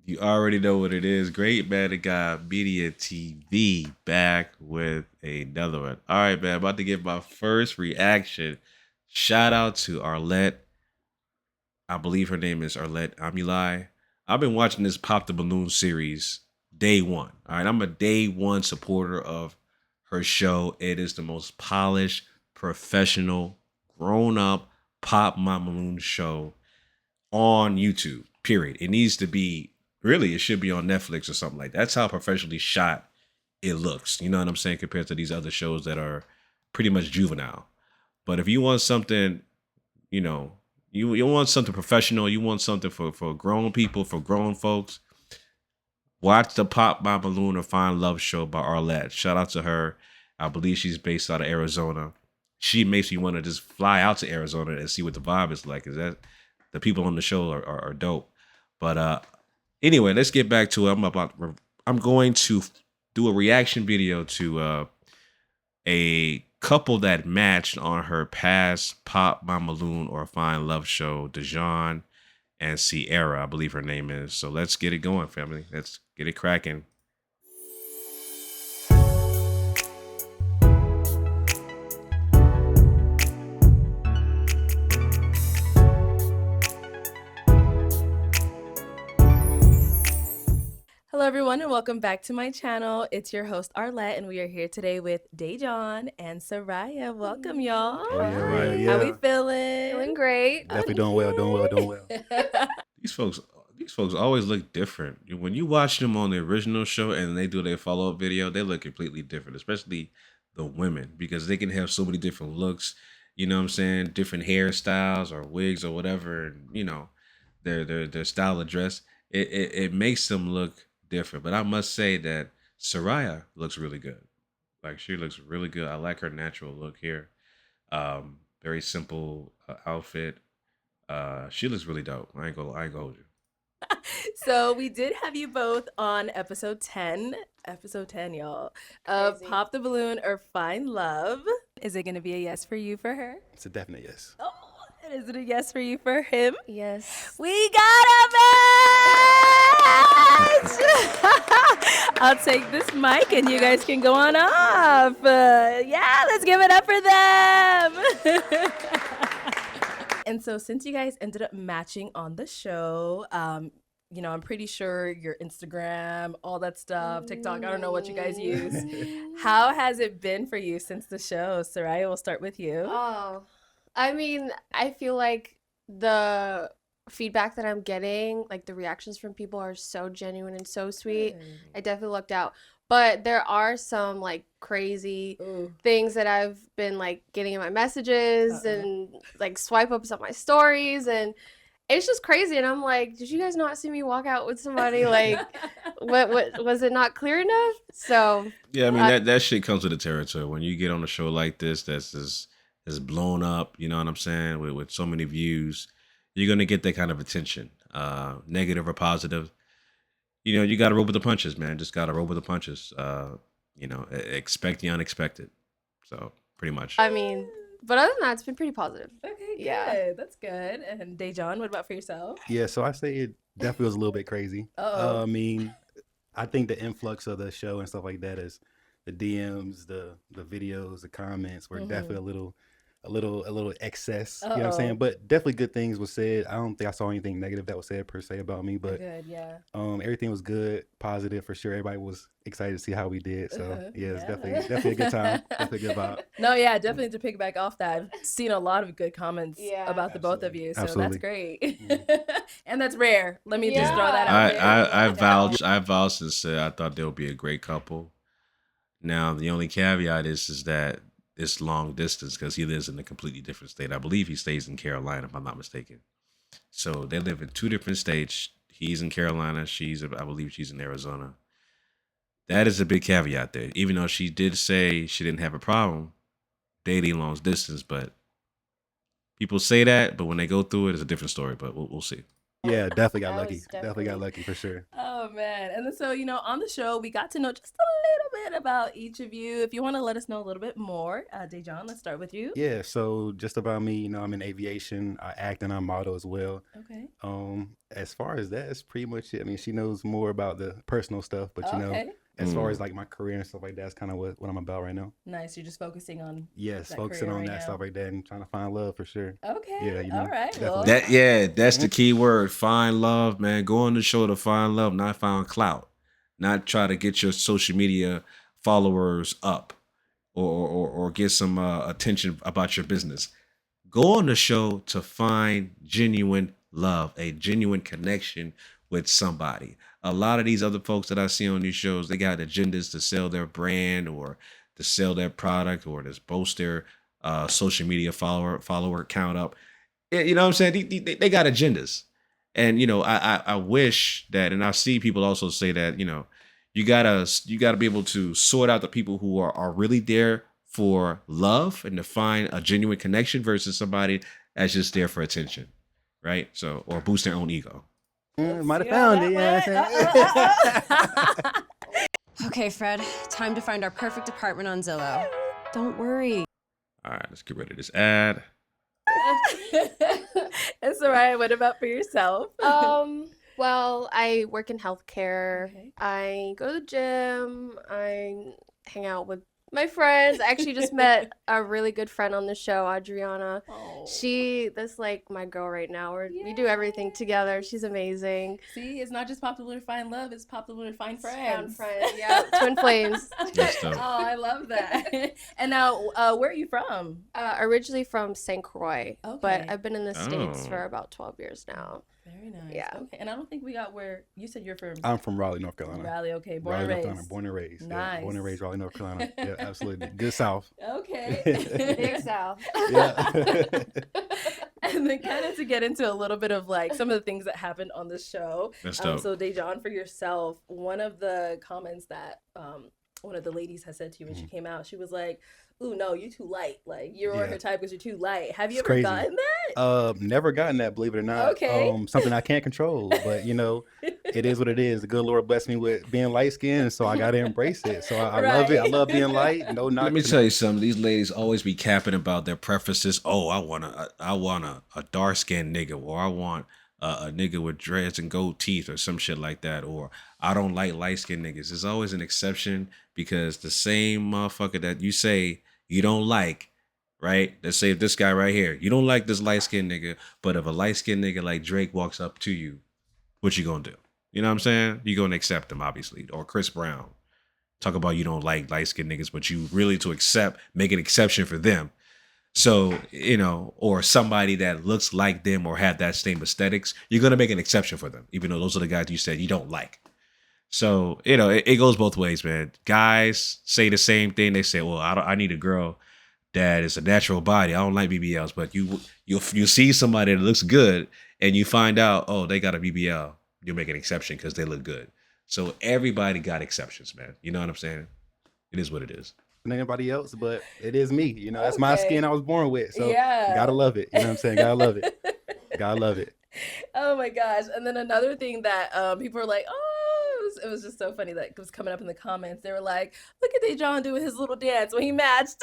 You already know what it is. Great man, the guy Media TV back with another one. All right, man. About to give my first reaction. Shout out to Arlette. I believe her name is Arlette Amulai. I've been watching this Pop the Balloon series day one. All right, I'm a day one supporter of her show. It is the most polished, professional, grown up Pop My Balloon show on YouTube. Period. It needs to be really. It should be on Netflix or something like that. That's how professionally shot it looks. You know what I'm saying? Compared to these other shows that are pretty much juvenile. But if you want something, you know, you want something professional, you want something for grown people, for grown folks, watch the Pop My Balloon or Find Love show by Arlette. Shout out to her. I believe she's based out of Arizona. She makes me want to just fly out to Arizona and see what the vibe is like. Is that the people on the show are dope. But anyway, let's get back to it. I'm going to do a reaction video to a couple that matched on her past Pop My Balloon or Find Love show, Dejan and Sierra, I believe her name is. So let's get it going, family. Let's get it cracking. Hello everyone and welcome back to my channel. It's your host Arlette and we are here today with Dejan and Soraya. Welcome y'all. Oh, yeah, right, How we yeah. feeling? Feeling great. Definitely doing well. These folks always look different. When you watch them on the original show and they do their follow-up video, they look completely different, especially the women, because they can have so many different looks, you know what I'm saying? Different hairstyles or wigs or whatever, and you know, their style of dress. It makes them look different. But I must say that Soraya looks really good. Like she looks really good. I like her natural look here. Very simple outfit. She looks really dope. I ain't gonna hold you. So we did have you both on episode 10, y'all, of Crazy. Pop the Balloon or Find Love. Is it going to be a yes for you for her? It's a definite yes. Oh, and is it a yes for you for him? Yes. We got a match! I'll take this mic and you guys can go on off. Yeah, let's give it up for them. And so since you guys ended up matching on the show, you know, I'm pretty sure your Instagram, all that stuff, TikTok, I don't know what you guys use. How has it been for you since the show? Soraya, we'll start with you. Oh, I mean, I feel like the feedback that I'm getting, like the reactions from people are so genuine and so sweet. I definitely lucked out. But there are some like crazy things that I've been like getting in my messages and like swipe ups on my stories, and it's just crazy. And I'm like, did you guys not see me walk out with somebody? Like, what was it not clear enough? So yeah, I mean that shit comes with the territory. When you get on a show like this, that's blown up. You know what I'm saying? With so many views, you're gonna get that kind of attention, negative or positive. You know, you got to roll with the punches, man. Just got to roll with the punches. You know, expect the unexpected. So pretty much. I mean, but other than that, it's been pretty positive. Okay, good. Yeah. That's good. And Dejan, what about for yourself? Yeah, so I say it definitely was a little bit crazy. Uh-oh. I mean, I think the influx of the show and stuff like that is the DMs, the videos, the comments were definitely a little excess. You know what I'm saying? But definitely good things was said. I don't think I saw anything negative that was said per se about me, but Good, yeah. everything was good, positive for sure. Everybody was excited to see how we did. So yeah, it's definitely a good time. Definitely a good vibe. No, yeah, definitely to piggyback off that. I've seen a lot of good comments about the both of you, so that's great. And that's rare. Let me just throw that out there. I vouched and said I thought they would be a great couple. Now the only caveat is that it's long distance because he lives in a completely different state. I believe he stays in Carolina, if I'm not mistaken. So they live in two different states. He's in Carolina. I believe she's in Arizona. That is a big caveat there. Even though she did say she didn't have a problem dating long distance, but people say that, but when they go through it, it's a different story. But we'll see. Yeah, definitely got That lucky. was Definitely got lucky for sure. Oh man. And then so, on the show, we got to know just a little bit about each of you. If you want to let us know a little bit more, Dejan, let's start with you. Yeah, so just about me, I'm in aviation. I act and I model as well. Okay. As far as that, that's pretty much it. I mean, she knows more about the personal stuff, but as far as like my career and stuff like that, that's kind of what I'm about right now. Nice. You're just focusing on focusing on that stuff right there and trying to find love for sure. Okay. Yeah, all right. Well, That's the key word. Find love, man. Go on the show to find love, not find clout. Not try to get your social media followers up or get some attention about your business. Go on the show to find genuine love, a genuine connection with somebody. A lot of these other folks that I see on these shows, they got agendas to sell their brand or to sell their product or to boast their social media follower count up. You know what I'm saying? They got agendas. And, I wish that, and I see people also say that, you gotta be able to sort out the people who are really there for love and to find a genuine connection versus somebody that's just there for attention, right? So, or boost their own ego. Might have found it. Yeah. Okay, Fred, time to find our perfect apartment on Zillow. Don't worry. All right, let's get rid of this ad. It's all right. What about for yourself? Well, I work in healthcare. Okay. I go to the gym. I hang out with my friends. I actually just met a really good friend on the show, Adriana. Oh. That's like my girl right now. We do everything together. She's amazing. See, it's not just popular to find love, it's popular to find Found friends. friends, yeah. Twin flames. Good stuff. Oh, I love that. And now, where are you from? Originally from St. Croix, Okay. but I've been in the States Oh. for about 12 years now. Very nice. Yeah. Okay. And I don't think we got where you said you're from. I'm from Raleigh, North Carolina. Raleigh. Okay. Born Raleigh, and North raised. Carolina. Born and raised. Nice. Yeah, born and raised, Raleigh, North Carolina. Yeah, absolutely. Good South. Okay. Big South. Yeah. And then kind of to get into a little bit of like some of the things that happened on the show. That's dope. So Dejan, for yourself, one of the comments that one of the ladies had said to you when she came out, she was like, "Ooh, no, you're too light. Like you're on her type because you're too light." Have you It's ever crazy. gotten that? Never gotten that, believe it or not. Okay. Something I can't control, but it is what it is. The good Lord blessed me with being light skinned, so I got to embrace it. So I love it. I love being light. No, not. Let me tell you something. These ladies always be capping about their preferences. Oh, I want a dark skinned nigga, or I want a nigga with dreads and gold teeth, or some shit like that, or I don't like light skinned niggas. There's always an exception because the same motherfucker that you say you don't like, right? Let's say this guy right here, you don't like this light skinned nigga, but if a light skinned nigga like Drake walks up to you, what you gonna do? You know what I'm saying? You gonna accept him, obviously, or Chris Brown. Talk about you don't like light-skinned niggas, but you really make an exception for them. So, or somebody that looks like them or have that same aesthetics, you're going to make an exception for them, even though those are the guys you said you don't like. So, it goes both ways, man. Guys say the same thing. They say, well, I need a girl that is a natural body. I don't like BBLs, but you see somebody that looks good and you find out, oh, they got a BBL. You'll make an exception because they look good. So everybody got exceptions, man. You know what I'm saying? It is what it is. Anybody else, but it is me. That's my skin I was born with. So Yeah. gotta love it. You know what I'm saying? Gotta love it. Gotta love it. Oh my gosh. And then another thing that people were like, oh, it was just so funny that it was coming up in the comments. They were like, look at Dejan doing his little dance when he matched.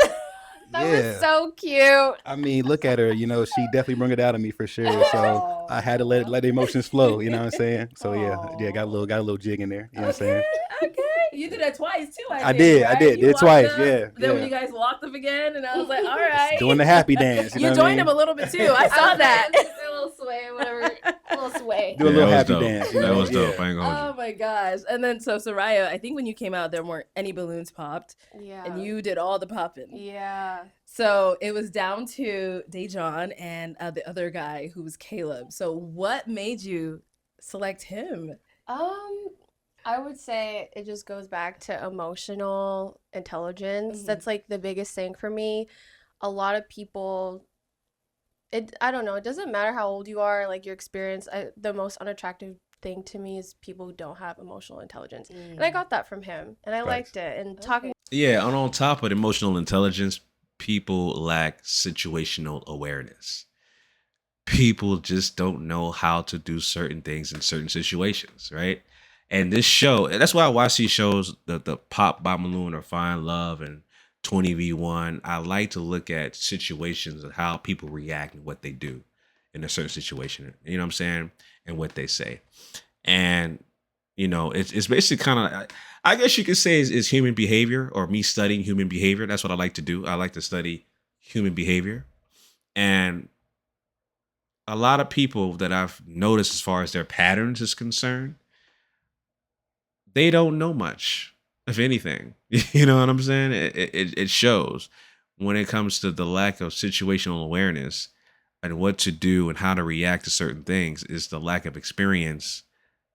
That was so cute. I mean, look at her. She definitely bring it out of me for sure. So I had to let the emotions flow. You know what I'm saying? So yeah, got a little jig in there. You know what I'm saying? Okay. You did that twice too. I did. right? I did. You Did twice. walked up, Yeah. Then when you guys walked up again, and I was like, all right. Doing the happy dance. You joined him a little bit too. I saw that. A little sway, whatever. A little sway. Do a little happy dope. dance. That was dope. I ain't gonna hold Oh my gosh. And then so Soraya, I think when you came out, there weren't any balloons popped. Yeah. And you did all the popping. Yeah. So it was down to Dejan and the other guy who was Caleb. So what made you select him? I would say it just goes back to emotional intelligence. That's like the biggest thing for me. A lot of people, I don't know, it doesn't matter how old you are, like your experience. The most unattractive thing to me is people who don't have emotional intelligence. And I got that from him, and I liked it. And talking. Yeah, and on top of emotional intelligence, people lack situational awareness. People just don't know how to do certain things in certain situations, right? And this show, and that's why I watch these shows, the Pop Balloon or Find Love and 20v1. I like to look at situations and how people react and what they do in a certain situation. You know what I'm saying? And what they say. And it's basically kind of, I guess you could say is human behavior, or me studying human behavior. That's what I like to do. I like to study human behavior. And a lot of people that I've noticed as far as their patterns is concerned, they don't know much, if anything. You know what I'm saying? It shows when it comes to the lack of situational awareness and what to do and how to react to certain things, is the lack of experience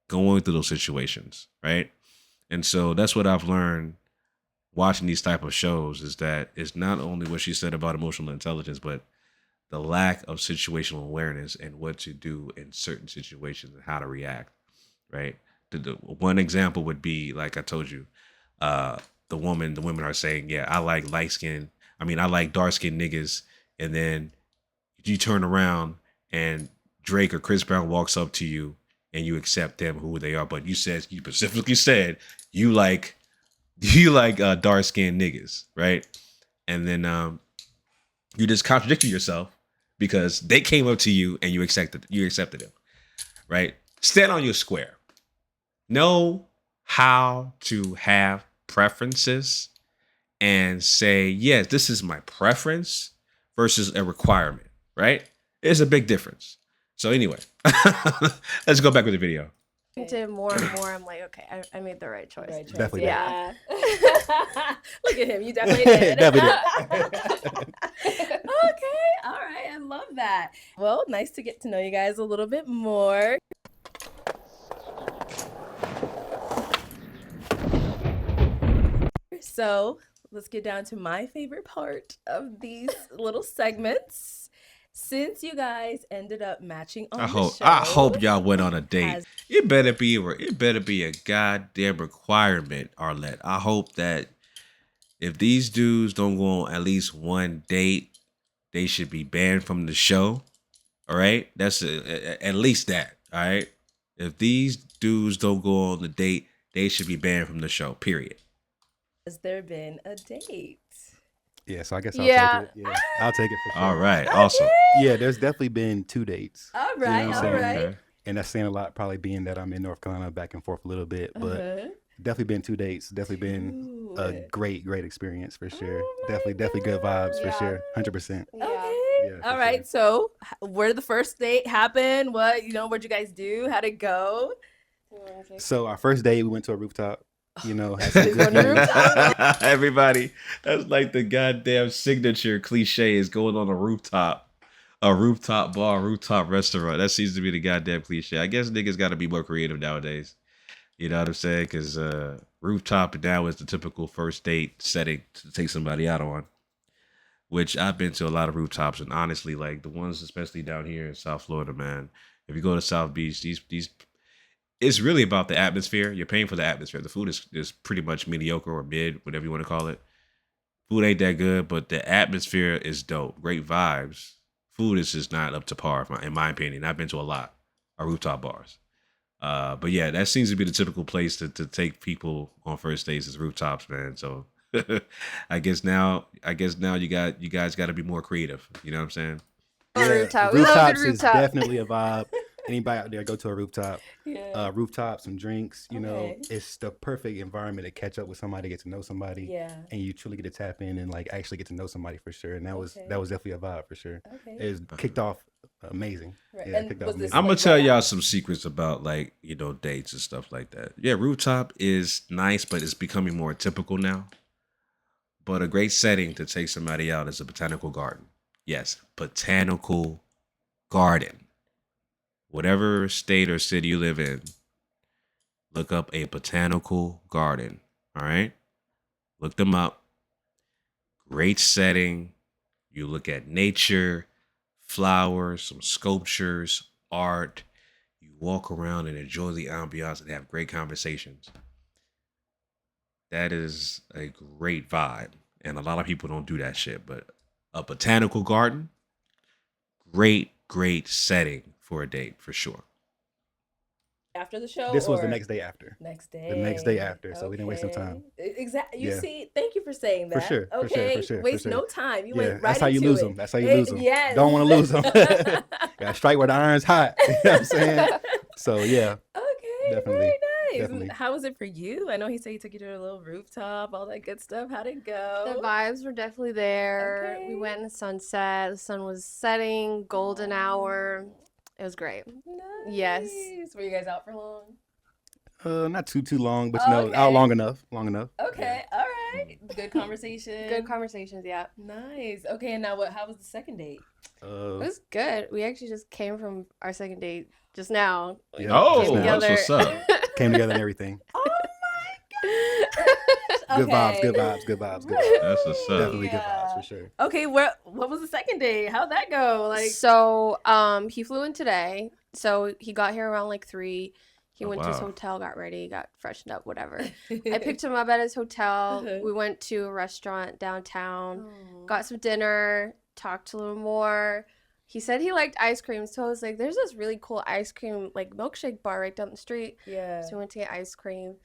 going through those situations, right? And so that's what I've learned watching these type of shows, is that it's not only what she said about emotional intelligence, but the lack of situational awareness and what to do in certain situations and how to react, right? The one example would be, like I told you, the women are saying, yeah, I like I like dark skinned niggas. And then you turn around and Drake or Chris Brown walks up to you and you accept them who they are. But you specifically said you like dark skinned niggas, right? And then you just contradicted yourself because they came up to you and you accepted them, right? Stand on your square. Know how to have preferences and say, yes, this is my preference versus a requirement, right? There's a big difference. So anyway, let's go back with the video. To more and more, I'm like, okay, I made the right choice. Definitely. Yeah. Look at him. You definitely did. Definitely Okay. All right. I love that. Well, nice to get to know you guys a little bit more. So let's get down to my favorite part of these little segments. Since you guys ended up matching on the show, I hope y'all went on a date. It better be a goddamn requirement, Arlette. I hope that if these dudes don't go on at least one date, they should be banned from the show. All right, that's at least that. All right, if these dudes don't go on the date, they should be banned from the show. Period. Has there been a date? Yeah, so I guess I'll Yeah. take it. Yeah, I'll take it for sure. All right, awesome. Yeah, there's definitely been 2 dates. All right, what I'm all saying? right. Okay. And that's saying a lot, probably being that I'm in North Carolina, back and forth a little bit. But definitely been 2 dates. Definitely been a great experience for sure. Oh my definitely good vibes for Yeah. sure. 100%. Yeah. Okay. Yeah, for All right. sure. So, where did the first date happen? What'd you guys do? How'd it go? So our first date, we went to a rooftop. Had some He's good on the food. rooftop. Everybody, that's like the goddamn signature cliche, is going on a rooftop bar, rooftop restaurant. That seems to be the goddamn cliche. I guess niggas got to be more creative nowadays. You know what I'm saying? Because rooftop now is the typical first date setting to take somebody out on. Which I've been to a lot of rooftops, and honestly, like the ones especially down here in South Florida, man. If you go to South Beach, these it's really about the atmosphere. You're paying for the atmosphere. The food is pretty much mediocre or mid, whatever you want to call it. Food ain't that good, but the atmosphere is dope. Great vibes. Food is just not up to par, in my opinion. I've been to a lot of rooftop bars. But yeah, that seems to be the typical place to take people on first dates, is rooftops, man. So I guess now you guys got to be more creative. You know what I'm saying? Rooftop. We love a Rooftops good is rooftop. definitely a vibe. Anybody out there, go to a rooftop. Yeah. Rooftop, some drinks. Okay. It's the perfect environment to catch up with somebody, get to know somebody. Yeah. And you truly get to tap in and like actually get to know somebody for sure. And that was Okay. definitely a vibe for sure. Okay. It was kicked off amazing. Right. Yeah, And kicked off was this amazing. I'm gonna like tell right y'all some secrets about dates and stuff like that. Yeah, rooftop is nice, but it's becoming more typical now. But a great setting to take somebody out is a botanical garden. Yes, botanical garden. Whatever state or city you live in, look up a botanical garden. All right? Look them up. Great setting. You look at nature, flowers, some sculptures, art. You walk around and enjoy the ambiance and have great conversations. That is a great vibe. And a lot of people don't do that shit. But a botanical garden, great setting for a date, for sure. after the show? This was the or- next day after. Next day. The next day after, so we didn't waste no Okay. time. Exactly. You Yeah. see, thank you for saying that. For sure, for sure, Okay. for sure, for Waste sure. no time. You Yeah, went right that's how you into lose it. them. That's how you lose them. Yes. Don't want to lose them. Gotta strike where the iron's hot. You know what I'm saying? So yeah, Okay. Definitely, Very nice. definitely. And how was it for you? I know he said he took you to a little rooftop, all that good stuff. How'd it go? The vibes were definitely there. We Okay. went in the sunset. The sun was setting, golden hour. It was great. Nice. Yes. Were you guys out for long? not too out Okay. long enough. Okay. All right. Good conversation. Good conversations, yeah. Nice. Okay. And now how was the second date? It was good. We actually just came from our second date just now. Yeah. Oh, Came that's together. what's up. Came together and everything. Oh my gosh. Good vibes, Okay. good vibes, good vibes, good vibes. That's what's up. Definitely good Yeah. vibes for sure. Okay, what was the second date? How'd that go? Like, So, he flew in today. So he got here around like 3. He Oh, went to his wow. hotel, got ready, got freshened up, whatever. I picked him up at his hotel. Uh-huh. We went to a restaurant downtown, Oh. got some dinner, talked a little more. He said he liked ice cream, so I was like, there's this really cool ice cream, like milkshake bar right down the street. Yeah. So we went to get ice cream.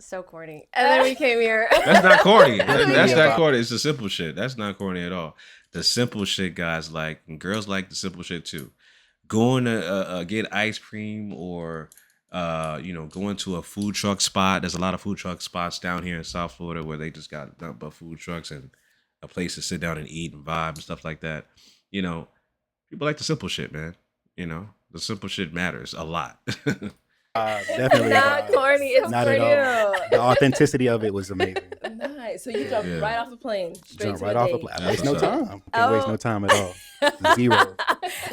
So corny. And then we came here. That's not corny. That's Yeah. not corny. It's the simple shit. That's not corny at all. The simple shit guys like, and girls like the simple shit too. Going to get ice cream or going to a food truck spot. There's a lot of food truck spots down here in South Florida where they just got nothing but food trucks and a place to sit down and eat and vibe and stuff like that. You know, people like the simple shit, man. You know, the simple shit matters a lot. Definitely Not corny. It's Not for at all. you. The authenticity of it was amazing. Nice. So you jumped Yeah. right off the plane, straight Jump to right a off date. the plane. That's Waste no what's up. time. Can't waste Oh. no time at all. Zero.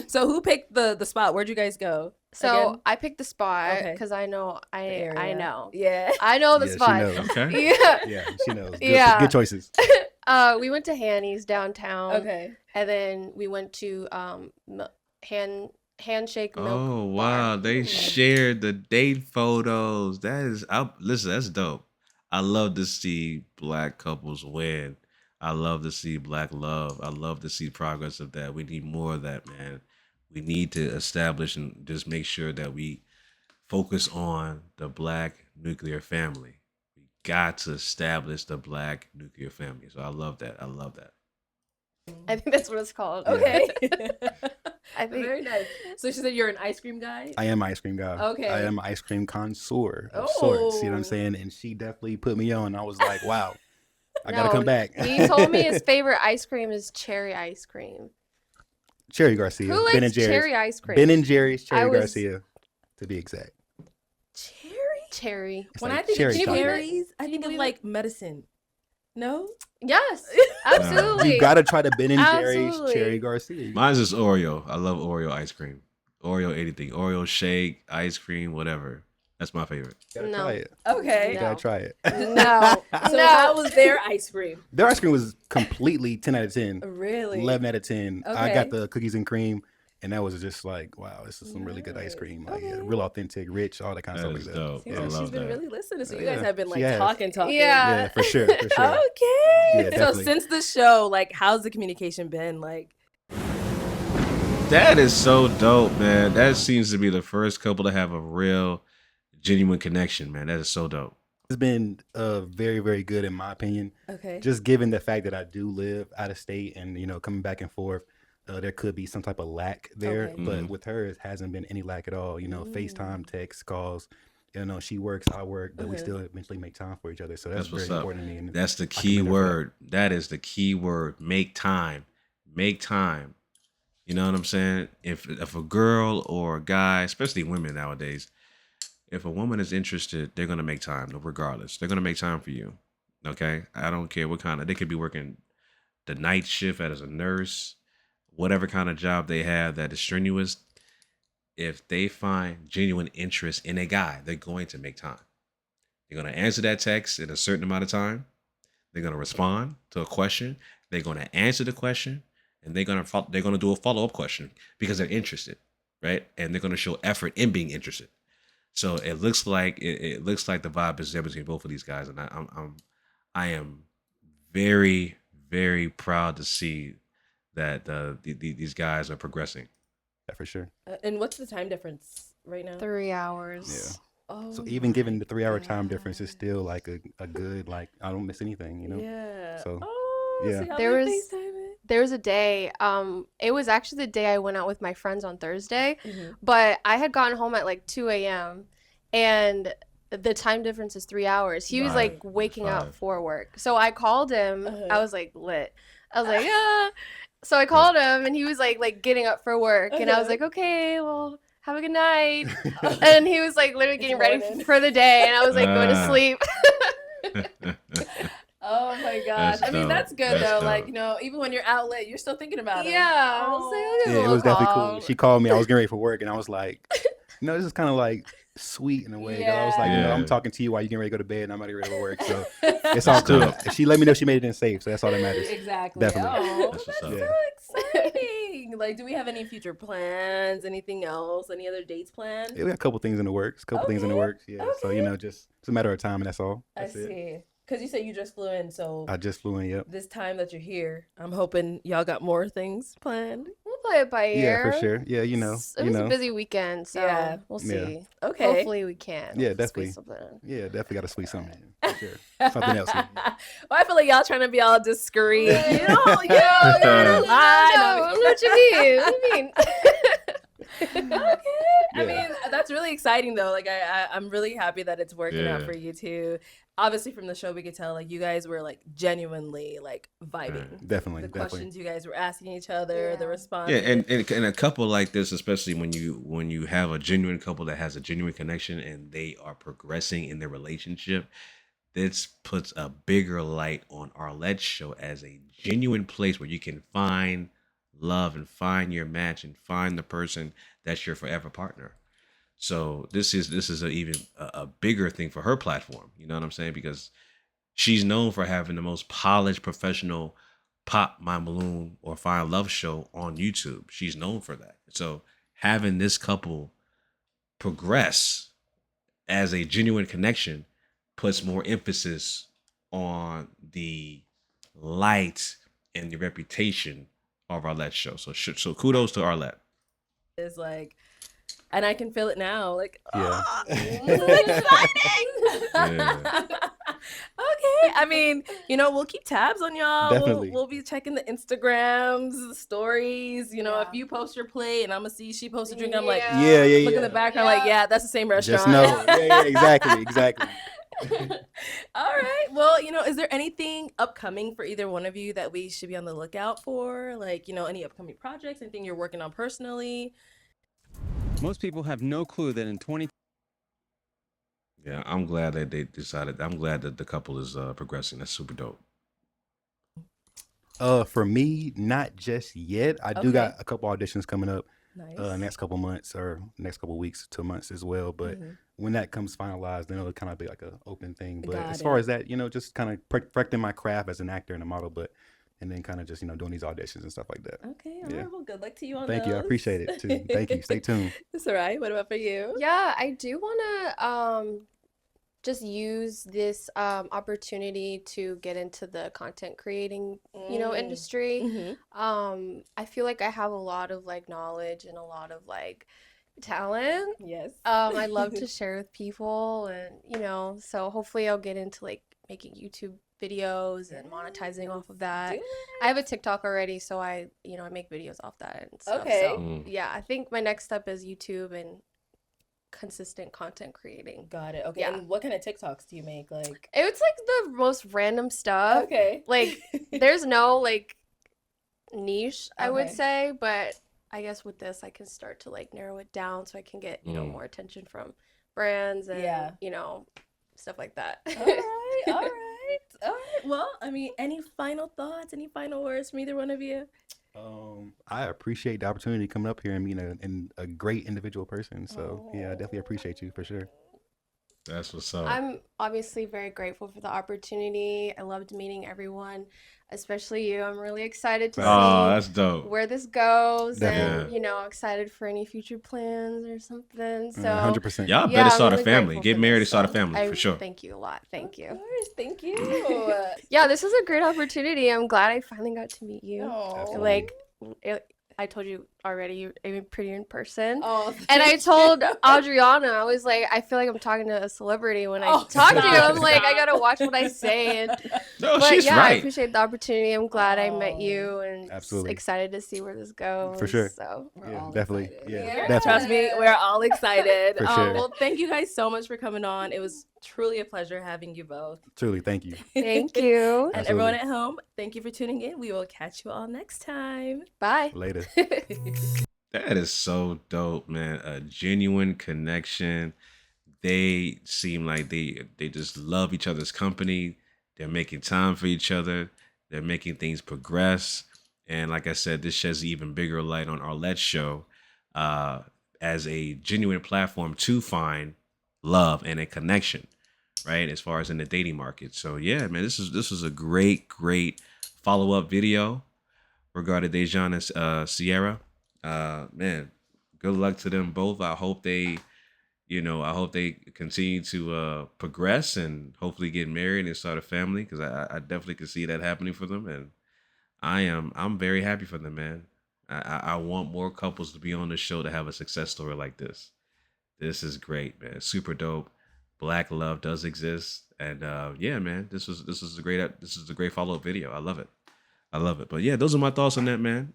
So who picked the spot? Where'd you guys go? So Again? I picked the spot Okay. because I know The I area. know. Yeah. I know the Yeah, she spot. knows. Okay. Yeah. Yeah, she knows. Good, Yeah. good choices. We went to Hanny's downtown. Okay. And then we went to handshake milk. Oh wow, bar. they shared the date photos. Listen, that's dope. I love to see black couples win. I love to see black love. I love to see progress of that. We need more of that, man. We need to establish and just make sure that we focus on the black nuclear family. We got to establish the black nuclear family. So I love that. I love that. I think that's what it's called. Okay. I think Very nice. So she said you're an ice cream guy? I am an ice cream guy. Okay. I am an ice cream connoisseur of sorts. You know what I'm Oh. saying? And she definitely put me on. I was like, wow, I gotta No, come back. he told me his favorite ice cream is cherry ice cream. Cherry Garcia. Who Ben likes and Jerry's. cherry ice cream? Ben and Jerry's Cherry I was- Garcia, to be exact. Cherry? Cherry. It's When like I think cherry of chocolate. cherries, I Can you think of believe like medicine. No? Yes, absolutely. You gotta try the Ben and Jerry's Absolutely. Cherry Garcia. Mine's just Oreo. I love Oreo ice cream. Oreo anything. Oreo shake, ice cream, whatever. That's my favorite. You gotta No. try it. Okay. You No. gotta try it. No. So No. how was their ice cream? Their ice cream was completely 10 out of 10. Really? 11 out of 10. I Okay. got the cookies and cream, and that was just like, wow, this is some really good ice Nice. cream. Like, yeah, Okay. real authentic, rich, all that kind of That stuff is like that. dope. Seems I like she's love been that. really listening. So you Yeah, guys have been like she has. talking. Yeah. Yeah, for sure, for sure. Okay. Yeah, so definitely. since the show, like, how's the communication been? Like, That is so dope, man. That seems to be the first couple to have a real, genuine connection, man. That is so dope. It's been very, very good in my opinion. okay. Just given the fact that I do live out of state and, coming back and forth, there could be some type of lack there. Okay. But Mhm. with her, it hasn't been any lack at all. FaceTime, text, calls. She works, I work, but we Uh-huh. still eventually make time for each other. So that's That's what's very up. important to me. And That's the I key commend her for that. word. That is the key word. Make time. Make time. You know what I'm saying? If a girl or a guy, especially women nowadays, if a woman is interested, they're gonna make time, regardless. They're gonna make time for you. Okay? I don't care what kind of, they could be working the night shift as a nurse, whatever kind of job they have that is strenuous. If they find genuine interest in a guy, they're going to make time. They're going to answer that text in a certain amount of time. They're going to respond to a question. They're going to answer the question, and they're going to do a follow-up question because they're interested, right? And they're going to show effort in being interested. So it looks like it looks like the vibe is there between both of these guys, and I am very, very proud to see that these guys are progressing. Yeah, for sure. And what's the time difference right now? 3 hours. Yeah. Oh, So even given the 3 hour time God. difference, it's still like a good, like, I don't miss anything, you know? Yeah. So, Oh, yeah. so y'all There been was- FaceTiming? There was a day, it was actually the day I went out with my friends on Thursday, Mhm. but I had gotten home at like 2 a.m. and the time difference is 3 hours. He was Right. like waking up 5. for work. So I called him. Uh-huh. I was like lit. I was like, ah. So I called him and he was like getting up for work. And I was Uh-huh. like, okay, well, have a good night. And he was like literally It's getting ready morning. for the day. And I was like going to Ah. sleep. Oh my gosh. That's I mean, dope. that's good That's though. Like, dope. you know, even when you're out late, you're still thinking about it. Yeah. I was like, Oh. okay, Yeah, it we'll was definitely cool. call. She called me. I was getting ready for work, and I was like, you know, this is kind of like sweet in a way. 'Cause I was like, you know, Yeah. I'm talking to you while you getting ready to go to bed, and I'm ready to go to work. So it's all good. dope. She let me know she made it in safe, so that's all that matters. Exactly. Definitely. Oh, That's that's what's up. so exciting. Like, do we have any future plans? Anything else? Any other dates planned? Yeah, we got a couple things in the works. Things in the Okay, works. Yeah. So you know, just it's a matter of time, and that's all. I That's it. see. Because you said you just flew in, so I just flew in. Yep. this time that you're here, I'm hoping y'all got more things planned. We'll play it by ear. Yeah, for sure. Yeah, you know, It you was know. a busy weekend, so Yeah. we'll Yeah. see. Okay. Hopefully we can. Yeah, squeeze definitely. something in. Yeah, definitely got to squeeze something in. For sure. Something else. Well, I feel like y'all trying to be all discreet. You know, No, lie. I know what you mean. What do you mean? Okay. I Yeah. mean, that's really exciting though. Like I'm really happy that it's working out Yeah. for you too. Obviously from the show we could tell like you guys were like genuinely like vibing. Definitely. The Definitely. questions you guys were asking each other, the Yeah. response. Yeah, and a couple like this, especially when you have a genuine couple that has a genuine connection and they are progressing in their relationship, this puts a bigger light on Arlette's show as a genuine place where you can find love and find your match and find the person that's your forever partner. So this is even a bigger thing for her platform. You know what I'm saying? Because she's known for having the most polished professional pop my balloon or find love show on YouTube. She's known for that. So having this couple progress as a genuine connection puts more emphasis on the light and the reputation of Arlette's show. So kudos to Arlette. Is like, and I can feel it now. Like, Yeah. this is exciting. Yeah. Okay. I mean, you know, we'll keep tabs on y'all. Definitely. We'll be checking the Instagrams, the stories. You know, Yeah. if you post your plate and I'm gonna see she post a drink, I'm like, Yeah, yeah, look yeah. in the background, like, yeah, that's the same restaurant. Just know. Yeah, exactly. Exactly. All right. Well, you know, is there anything upcoming for either one of you that we should be on the lookout for? Like, you know, any upcoming projects, anything you're working on personally? Most people have no clue that in 20 Yeah, I'm glad that they decided. I'm glad that the couple is progressing. That's super dope. For me, not just yet. I do got a couple auditions coming up Nice. next couple months or next couple weeks to months as well. But Mhm. when that comes finalized, then it'll kind of be like an open thing. But Got as far it. as that, you know, just kind of perfecting my craft as an actor and a model, and then kind of just, you know, doing these auditions and stuff like that. Okay. All Yeah. right. Well, good luck to you on Thank you. I those. appreciate it too. Thank you. Stay tuned. It's all right. What about for you? Yeah, I do want to just use this opportunity to get into the content creating, industry. Mm-hmm. I feel like I have a lot of like knowledge and a lot of like talent. Yes. I love to share with people and, so hopefully I'll get into like making YouTube videos and monetizing off of that. Do it. I have a TikTok already, so I make videos off that and stuff. Okay. So, Mm. yeah, I think my next step is YouTube and consistent content creating. Got it. Okay. Yeah. And what kind of TikToks do you make? Like, It's like the most random stuff. okay. Like, there's no like niche, I would Okay. say, but I guess with this I can start to like narrow it down so I can get, Mm. more attention from brands and Yeah. stuff like that. All right. All right. All right. Well, I mean, any final thoughts? Any final words from either one of you? I appreciate the opportunity coming up here and meeting a great individual person. So yeah, I definitely appreciate you for sure. That's what's up. I'm obviously very grateful for the opportunity. I loved meeting everyone, especially you. I'm really excited to Oh, see that's dope. where this goes Definitely. and, excited for any future plans or something. So 100%. Y'all yeah, better I'm start a really family. grateful Get for married this. and start a family for sure. Thank you a lot. Thank you. Of course. Thank you. Yeah, this was a great opportunity. I'm glad I finally got to meet you. Oh. Like, I told you already, you're even prettier in person. Oh, And I told Adriana, I was like, I feel like I'm talking to a celebrity when I Oh, talk to you. stop, I'm like, I stop. gotta watch what I say. And, No, but she's yeah, I right. appreciate the opportunity. I'm glad I met you and Absolutely. excited to see where this goes. For sure. So Yeah, all definitely. excited. Yeah, Trust definitely. me, we're all excited. For sure. Well, thank you guys so much for coming on. It was truly a pleasure having you both. Truly, thank you. thank you. And Absolutely. everyone at home, thank you for tuning in. We will catch you all next time. Bye. Later. That is so dope, man. A genuine connection. They seem like they just love each other's company. They're making time for each other. They're making things progress. And like I said, this sheds even bigger light on Arlette's show uh, as a genuine platform to find love and a connection, right? As far as in the dating market. So yeah, man, this is a great follow up video regarding Dejan and Sierra. Man, good luck to them both. I hope they continue to progress and hopefully get married and start a family, because I definitely could see that happening for them. And I'm very happy for them, man. I want more couples to be on the show to have a success story like this. This is great, man. Super dope. Black love does exist, and yeah, man, this is a great follow up video. I love it. I love it. But yeah, those are my thoughts on that, man.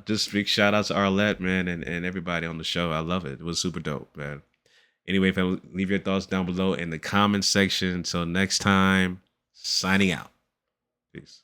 Just big shout out to Arlette, man, and everybody on the show. I love it. It was super dope, man. Anyway, family, leave your thoughts down below in the comment section. Until next time, signing out. Peace.